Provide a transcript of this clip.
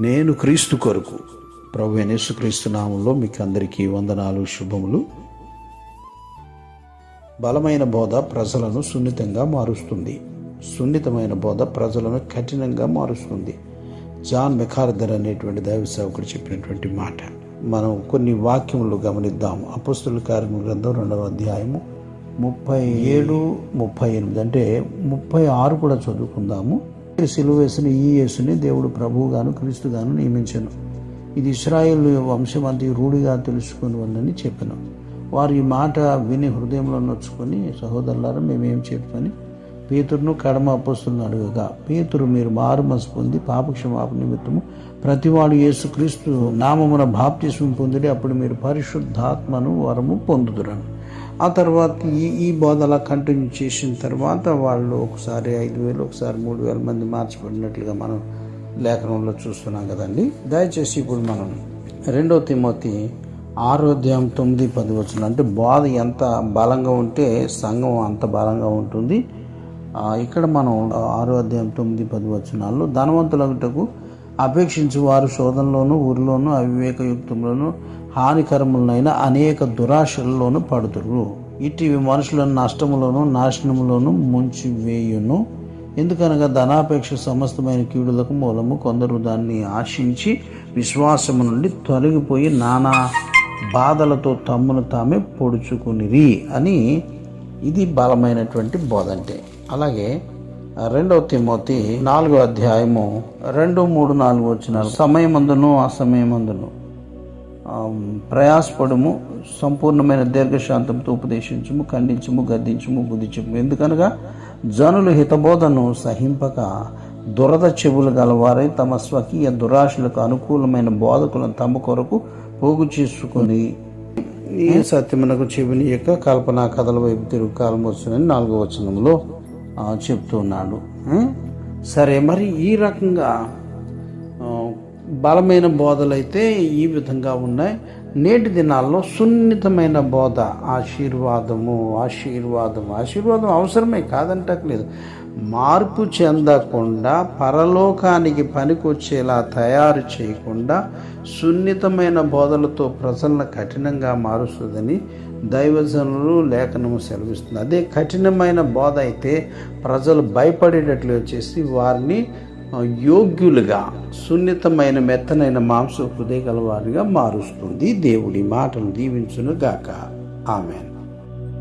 నేను క్రీస్తు కొరకు ప్రభు యేసుక్రీస్తు నామంలో మీకు అందరికీ వందనాలు, శుభములు. బలమైన బోధ ప్రజలను సున్నితంగా మారుస్తుంది. సున్నితమైన బోధ ప్రజలను కఠినంగా మారుస్తుంది. జాన్ మెకార్థర్ అనేటువంటి దైవ సేవకుడు చెప్పినటువంటి మాట. మనం కొన్ని వాక్యములు గమనిద్దాం. అపోస్తలుల కార్యముల గ్రంథం 2వ అధ్యాయము 37, 38 అంటే 36 కూడా చదువుకుందాము. సిలువ వేసిన ఈ యేసుని దేవుడు ప్రభువుగాను క్రీస్తుగాను నియమించెను. ఇది ఇశ్రాయేల్ వంశమంతి రూఢిగా తెలుసుకుని చెప్పాను. వారు ఈ మాట విని హృదయంలో నొచ్చుకొని, సహోదరులారా మేమేం చెప్తామని పేతురును కడమ అపోస్తలులను అడుగగా, పేతురు మీరు మారుమనసు పొంది పాపక్షమాపణ నిమిత్తము ప్రతివాడు యేసుక్రీస్తు నామమున బాప్తిస్మం పొందిడి, అప్పుడు మీరు పరిశుద్ధాత్మను వరము పొందుదురని. ఆ తర్వాత ఈ బోధ అలా కంటిన్యూ చేసిన తర్వాత వాళ్ళు ఒకసారి 5,000, ఒకసారి 3,000 మంది మార్చబడినట్లుగా మనం లేఖనంలో చూస్తున్నాం కదండి. దయచేసి ఇప్పుడు మనం 2 తిమోతి 6వ అధ్యాయం 9, 10 అంటే బోధ ఎంత బలంగా ఉంటే సంఘం అంత బలంగా ఉంటుంది. ఇక్కడ మనం 6వ అధ్యాయం 9, 10 ధనవంతులగుటకు అపేక్షించి వారు శోధనలోను, ఊరిలోను, అవివేకయుక్తంలోను, హానికరములైన అనేక దురాశలలోను పడుతురు. ఇటివి మనుషులను నష్టములోను, నాశనములోను ముంచివేయును. ఎందుకనగా ధనాపేక్ష సమస్తమైన కీడులకు మూలము. కొందరు దాన్ని ఆశించి విశ్వాసము నుండి తొలగిపోయి నానా బాధలతో తమ్మును తామే పొడుచుకునిరి అని. ఇది బలమైనటువంటి బోధ అంటే. అలాగే 2 తిమోతి 4వ అధ్యాయము 2, 3, 4 సమయమందును అసమయమందును ప్రయాసపడము, సంపూర్ణమైన దీర్ఘశాంతంతో ఉపదేశించము, ఖండించము, గద్దించము, బుద్ధి చెప్పుము. ఎందుకనగా జనులు హితబోధను సహింపక దురద చెవులు గలవారై తమ స్వకీయ దురాశలకు అనుకూలమైన బోధకులను తమ కొరకు పోగు చేసుకుని ఈ సత్యమునకు చెవిని యొక్క కల్పనా కథల వైపు తిరుగు కాలం వస్తుందని 4వ వచనంలో చెప్తున్నాడు. సరే, మరి ఈ రకంగా బలమైన బోధలైతే ఈ విధంగా ఉన్నాయి. నేటి దినాల్లో సున్నితమైన బోధ, ఆశీర్వాదం అవసరమే, కాదంటలేదు. మార్పు చెందకుండా, పరలోకానికి పనికొచ్చేలా తయారు చేయకుండా సున్నితమైన బోధలతో ప్రజలను కఠినంగా మారుస్తుందని దైవజనులు లేఖనము సెలవిస్తుంది. అదే కఠినమైన బోధ అయితే ప్రజలు భయపడేటట్లు చేసి వారిని యోగ్యులుగా, సున్నితమైన మెత్తనైన మాంస హృదయ గల వారిగా మారుస్తుంది. దేవుడి మాటలు దీవించును గాక. ఆమేన్.